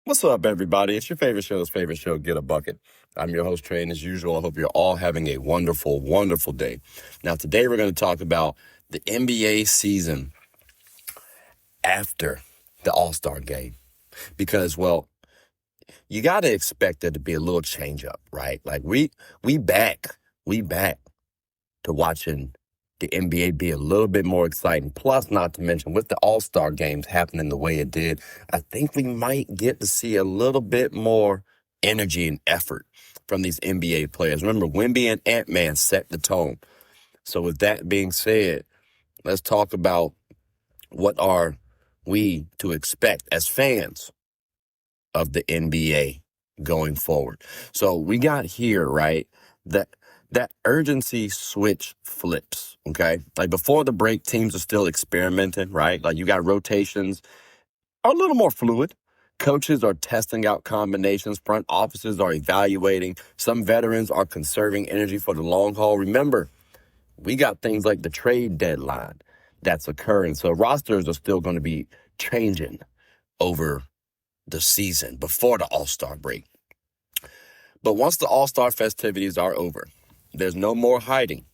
What's up, everybody? It's your favorite show, Get a Bucket. I'm your host, Trey, and as usual, I hope you're all having a wonderful, wonderful day. Now, today we're going to talk about the NBA season after the All-Star game. Because, well, you got to expect there to be a little change up, right? Like, we back to watching the NBA be a little bit more exciting. Plus, not to mention, with the All-Star games happening the way it did, I think we might get to see a little bit more energy and effort from these NBA players. Remember, Wemby and Ant-Man set the tone. So with that being said, let's talk about what are we to expect as fans of the NBA going forward. So we got here, right, that urgency switch flips, okay? Like before the break, teams are still experimenting, right? Like you got rotations are a little more fluid. Coaches are testing out combinations. Front offices are evaluating. Some veterans are conserving energy for the long haul. Remember, we got things like the trade deadline that's occurring. So rosters are still going to be changing over the season before the All-Star break. But once the All-Star festivities are over, there's no more hiding.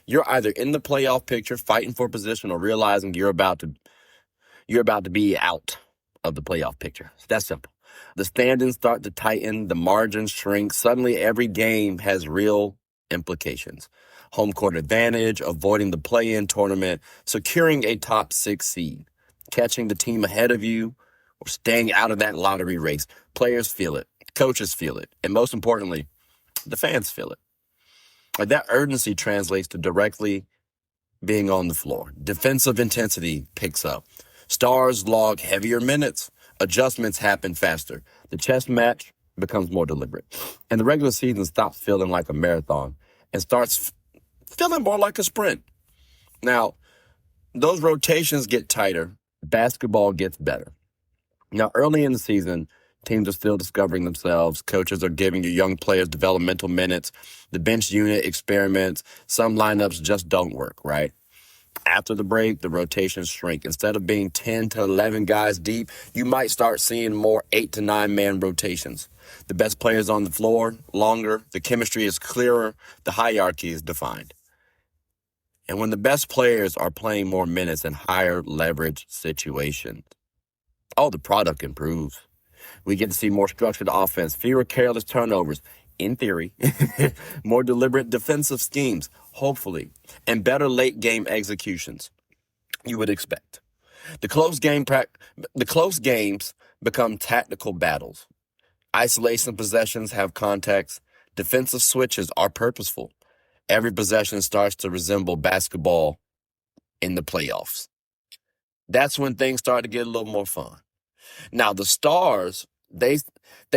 You're either in the playoff picture fighting for position or realizing you're about to be out of the playoff picture. It's that simple. The standings start to tighten, the margins shrink. Suddenly every game has real implications. Home court advantage, avoiding the play-in tournament, securing a top 6 seed, catching the team ahead of you, or staying out of that lottery race. Players feel it, coaches feel it, and most importantly, the fans feel it. Like that urgency translates to directly being on the floor. Defensive intensity picks up. Stars log heavier minutes. Adjustments happen faster. The chess match becomes more deliberate. And the regular season stops feeling like a marathon and starts feeling more like a sprint. Now, those rotations get tighter. Basketball gets better. Now, early in the season, teams are still discovering themselves. Coaches are giving your young players developmental minutes. The bench unit experiments. Some lineups just don't work, right? After the break, the rotations shrink. Instead of being 10 to 11 guys deep, you might start seeing more 8 to 9 man rotations. The best players on the floor longer. The chemistry is clearer. The hierarchy is defined. And when the best players are playing more minutes in higher leverage situations, the product improves. We get to see more structured offense, fewer careless turnovers, in theory, more deliberate defensive schemes, hopefully, and better late-game executions, you would expect. The close games become tactical battles. Isolation possessions have context. Defensive switches are purposeful. Every possession starts to resemble basketball in the playoffs. That's when things start to get a little more fun. Now, the stars, they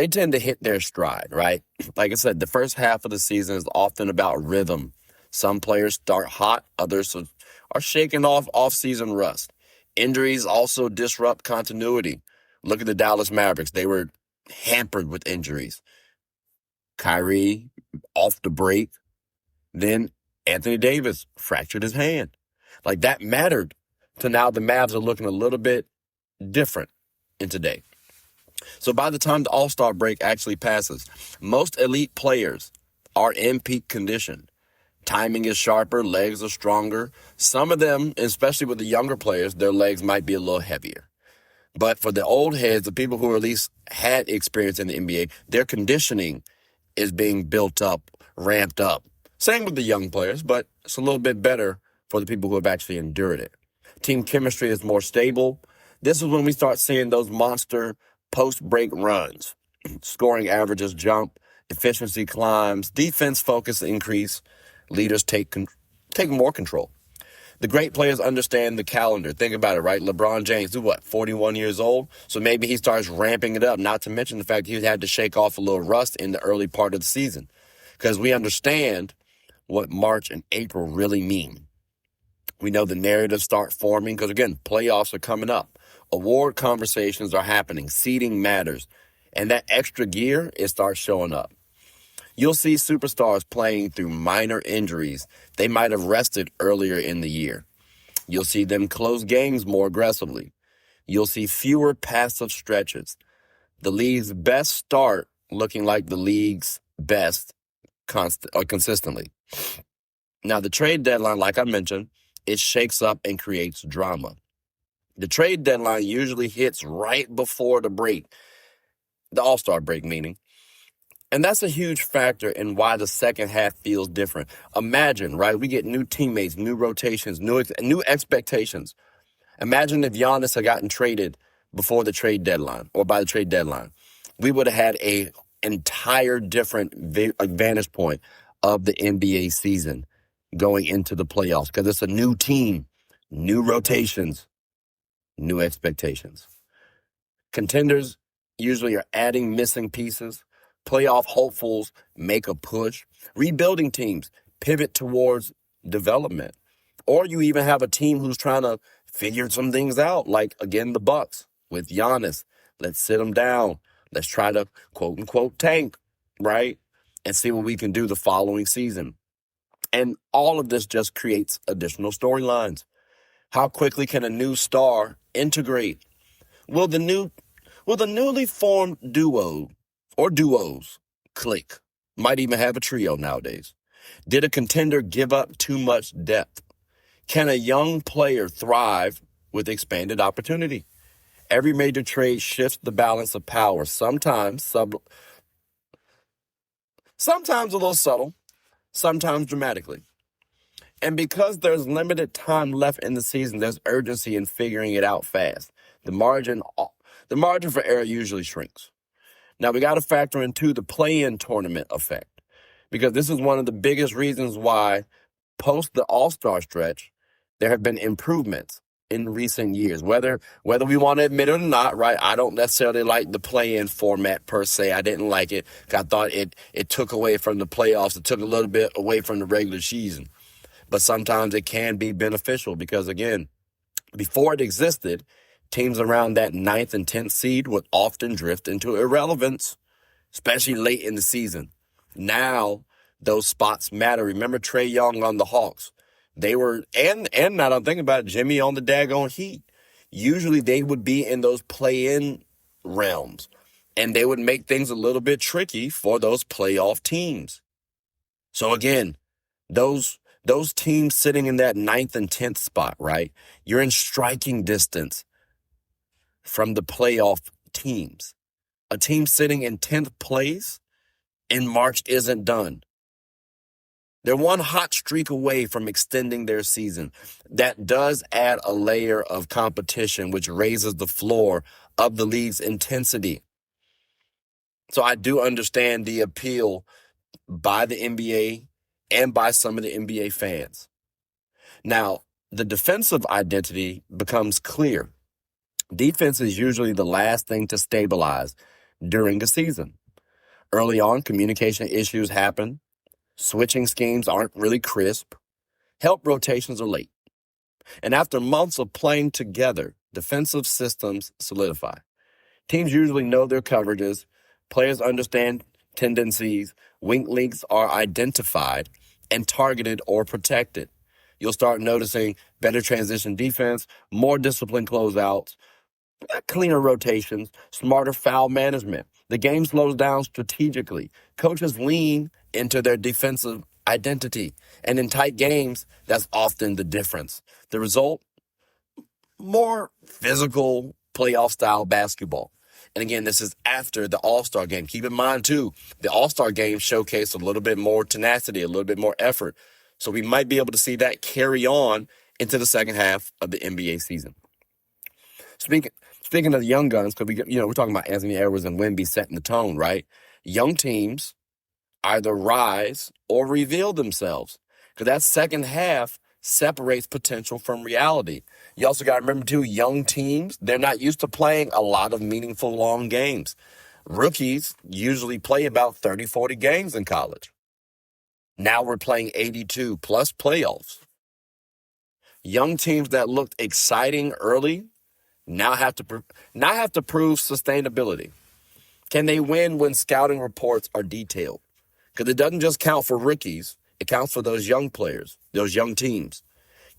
tend to hit their stride, right? Like I said, the first half of the season is often about rhythm. Some players start hot, others are shaking off off-season rust. Injuries also disrupt continuity. Look at the Dallas Mavericks. They were hampered with injuries. Kyrie off the break. Then Anthony Davis fractured his hand. Like that mattered to now the Mavs are looking a little bit different in today. So by the time the All-Star break actually passes, most elite players are in peak condition. Timing is sharper, legs are stronger. Some of them, especially with the younger players, their legs might be a little heavier. But for the old heads, the people who at least had experience in the NBA, their conditioning is being built up, ramped up. Same with the young players, but it's a little bit better for the people who have actually endured it. Team chemistry is more stable. This is when we start seeing those monster post-break runs. Scoring averages jump, efficiency climbs, defense focus increase, leaders take more control. The great players understand the calendar. Think about it, right? LeBron James, 41 years old? So maybe he starts ramping it up, not to mention the fact he had to shake off a little rust in the early part of the season. Because we understand what March and April really mean. We know the narratives start forming because, again, playoffs are coming up. Award conversations are happening. Seeding matters. And that extra gear, it starts showing up. You'll see superstars playing through minor injuries they might have rested earlier in the year. You'll see them close games more aggressively. You'll see fewer passive stretches. The league's best start looking like the league's best consistently. Now, the trade deadline, like I mentioned, it shakes up and creates drama. The trade deadline usually hits right before the break, the All-Star break meaning. And that's a huge factor in why the second half feels different. Imagine, right? We get new teammates, new rotations, new expectations. Imagine if Giannis had gotten traded before the trade deadline or by the trade deadline. We would have had a entire different vantage point of the NBA season going into the playoffs because it's a new team, new rotations, new expectations. Contenders usually are adding missing pieces. Playoff hopefuls make a push. Rebuilding teams pivot towards development. Or you even have a team who's trying to figure some things out, like, again, the Bucks with Giannis. Let's sit them down. Let's try to, quote-unquote, tank, right? And see what we can do the following season. And all of this just creates additional storylines. How quickly can a new star integrate? Will the newly formed duo or duos click? Might even have a trio nowadays. Did a contender give up too much depth? Can a young player thrive with expanded opportunity? Every major trade shifts the balance of power, sometimes a little subtle, sometimes dramatically. And because there's limited time left in the season, there's urgency in figuring it out fast. The margin for error usually shrinks. Now, we got to factor in, too, the play-in tournament effect, because this is one of the biggest reasons why post the All-Star stretch, there have been improvements in recent years, whether we want to admit it or not, right? I don't necessarily like the play-in format per se. I didn't like it. I thought it took away from the playoffs. It took a little bit away from the regular season. But sometimes it can be beneficial because, again, before it existed, teams around that 9th and 10th seed would often drift into irrelevance, especially late in the season. Now, those spots matter. Remember Trae Young on the Hawks. They were, and now I'm thinking about it, Jimmy on the daggone Heat. Usually they would be in those play-in realms, and they would make things a little bit tricky for those playoff teams. So again, those teams sitting in that 9th and 10th spot, right? You're in striking distance from the playoff teams. A team sitting in 10th place in March isn't done. They're one hot streak away from extending their season. That does add a layer of competition, which raises the floor of the league's intensity. So I do understand the appeal by the NBA and by some of the NBA fans. Now, the defensive identity becomes clear. Defense is usually the last thing to stabilize during a season. Early on, communication issues happen. Switching schemes aren't really crisp. Help rotations are late. And after months of playing together, defensive systems solidify. Teams usually know their coverages. Players understand tendencies. Weak links are identified and targeted or protected. You'll start noticing better transition defense, more disciplined closeouts, cleaner rotations, smarter foul management. The game slows down strategically. Coaches lean into their defensive identity. And in tight games, that's often the difference. The result? More physical playoff-style basketball. And again, this is after the All-Star game. Keep in mind, too, the All-Star game showcased a little bit more tenacity, a little bit more effort. So we might be able to see that carry on into the second half of the NBA season. Speaking of the young guns, because we're talking about Anthony Edwards and Wemby setting the tone, right? Young teams either rise or reveal themselves, because that second half separates potential from reality. You also got to remember, too, young teams, they're not used to playing a lot of meaningful long games. Rookies usually play about 30, 40 games in college. Now we're playing 82 plus playoffs. Young teams that looked exciting early now have to prove sustainability. Can they win when scouting reports are detailed? Because it doesn't just count for rookies. It counts for those young players, those young teams.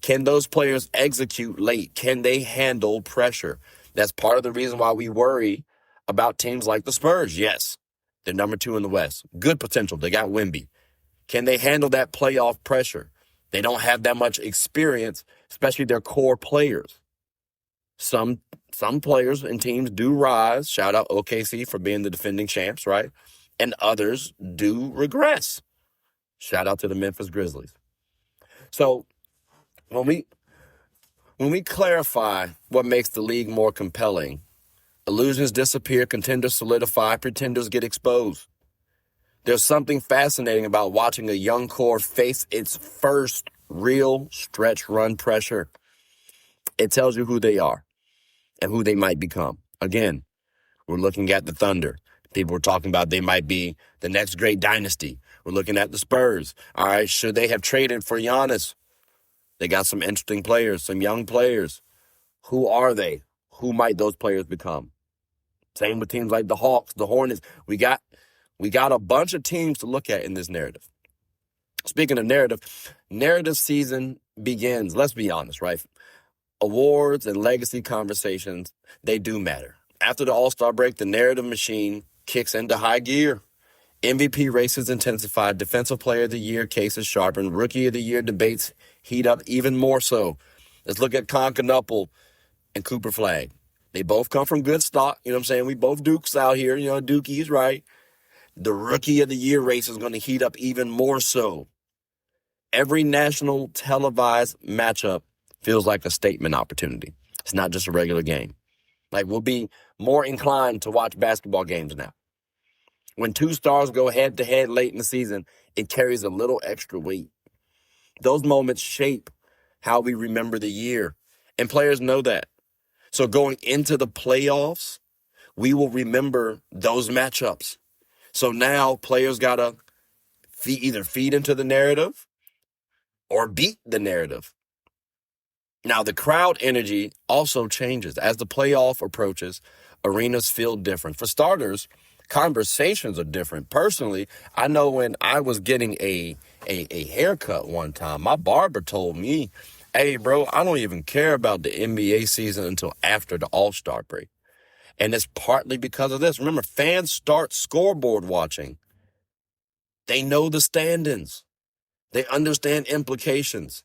Can those players execute late? Can they handle pressure? That's part of the reason why we worry about teams like the Spurs? Yes. They're number 2 in the West. Good potential. They got Wemby. Can they handle that playoff pressure? They don't have that much experience, especially their core players. Some players and teams do rise. Shout out OKC for being the defending champs, right? And others do regress. Shout out to the Memphis Grizzlies. So when we clarify what makes the league more compelling, illusions disappear, contenders solidify, pretenders get exposed. There's something fascinating about watching a young core face its first real stretch run pressure. It tells you who they are and who they might become. Again, we're looking at the Thunder. People were talking about they might be the next great dynasty. We're looking at the Spurs. All right, should they have traded for Giannis? They got some interesting players, some young players. Who are they? Who might those players become? Same with teams like the Hawks, the Hornets. We got a bunch of teams to look at in this narrative. Speaking of narrative season begins. Let's be honest, right? Awards and legacy conversations, they do matter. After the All-Star break, the narrative machine kicks into high gear. MVP races intensify. Defensive Player of the Year cases sharpen. Rookie of the Year debates heat up even more so. Let's look at Concanupple and Cooper Flag. They both come from good stock. You know what I'm saying? We both Dukes out here. You know, Dookies, right? The Rookie of the Year race is going to heat up even more so. Every national televised matchup feels like a statement opportunity. It's not just a regular game. Like, we'll be more inclined to watch basketball games now. When 2 stars go head-to-head late in the season, it carries a little extra weight. Those moments shape how we remember the year, and players know that. So going into the playoffs, we will remember those matchups. So now players got to either feed into the narrative or beat the narrative. Now, the crowd energy also changes. As the playoff approaches, arenas feel different. For starters, conversations are different. Personally, I know when I was getting a haircut one time, my barber told me, hey, bro, I don't even care about the NBA season until after the All-Star break. And it's partly because of this. Remember, fans start scoreboard watching. They know the standings. They understand implications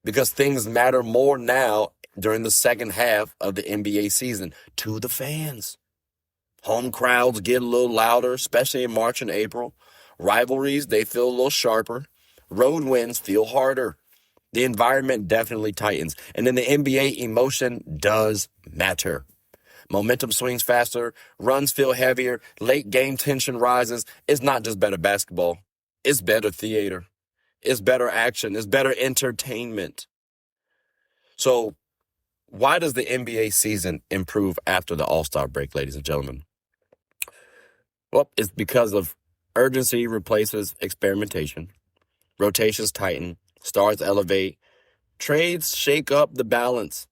because things matter more now during the second half of the NBA season to the fans. Home crowds get a little louder, especially in March and April. Rivalries, they feel a little sharper. Road wins feel harder. The environment definitely tightens. And in the NBA, emotion does matter. Momentum swings faster, runs feel heavier, late game tension rises. It's not just better basketball. It's better theater. It's better action. It's better entertainment. So why does the NBA season improve after the All-Star break, ladies and gentlemen? Well, it's because of urgency replaces experimentation. Rotations tighten. Stars elevate. Trades shake up the balance.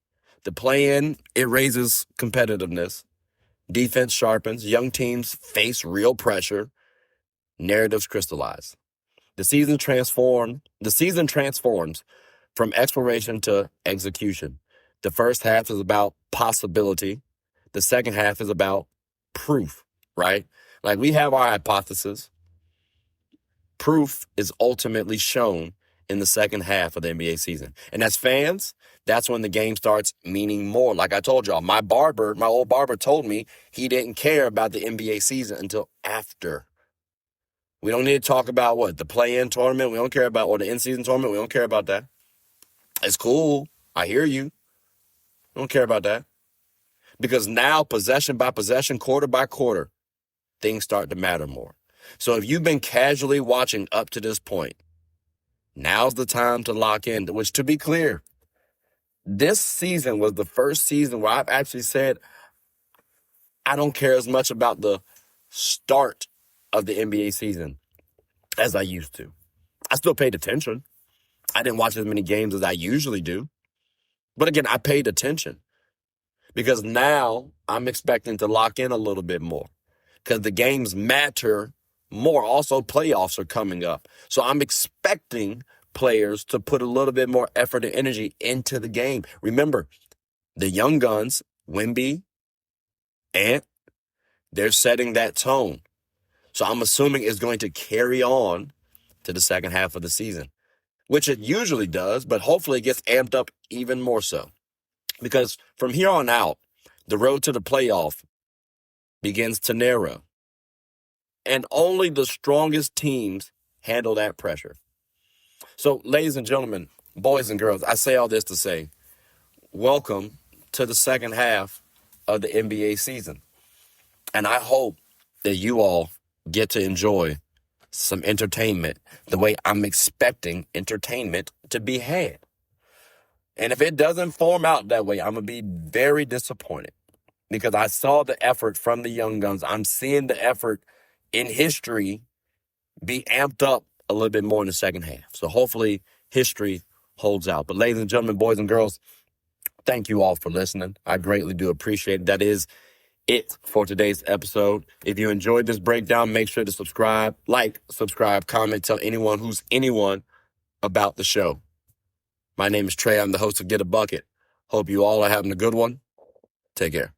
The play-in, it raises competitiveness. Defense sharpens. Young teams face real pressure. Narratives crystallize. The season transforms from exploration to execution. The first half is about possibility. The second half is about proof, right? Like, we have our hypothesis. Proof is ultimately shown in the second half of the NBA season. And as fans, that's when the game starts meaning more. Like I told y'all, my old barber told me he didn't care about the NBA season until after. We don't need to talk about the play-in tournament. We don't care about the in-season tournament. We don't care about that. It's cool. I hear you. We don't care about that. Because now, possession by possession, quarter by quarter, things start to matter more. So if you've been casually watching up to this point, now's the time to lock in, which, to be clear, this season was the first season where I've actually said I don't care as much about the start of the NBA season as I used to. I still paid attention. I didn't watch as many games as I usually do. But again, I paid attention because now I'm expecting to lock in a little bit more because the games matter more. Also, playoffs are coming up. So I'm expecting players to put a little bit more effort and energy into the game. Remember, the young guns, Wemby, Ant, They're setting that tone. So I'm assuming it's going to carry on to the second half of the season, which it usually does, but hopefully it gets amped up even more so. Because from here on out, the road to the playoff begins to narrow. And only the strongest teams handle that pressure. So, ladies and gentlemen, boys and girls, I say all this to say, welcome to the second half of the NBA season. And I hope that you all get to enjoy some entertainment the way I'm expecting entertainment to be had. And if it doesn't form out that way, I'm going to be very disappointed because I saw the effort from the young guns. I'm seeing the effort in history be amped up a little bit more in the second half. So hopefully history holds out. But ladies and gentlemen, boys and girls, thank you all for listening. I greatly do appreciate it. That is it for today's episode. If you enjoyed this breakdown, make sure to subscribe, comment, tell anyone who's anyone about the show. My name is Trey. I'm the host of Get a Bucket. Hope you all are having a good one. Take care.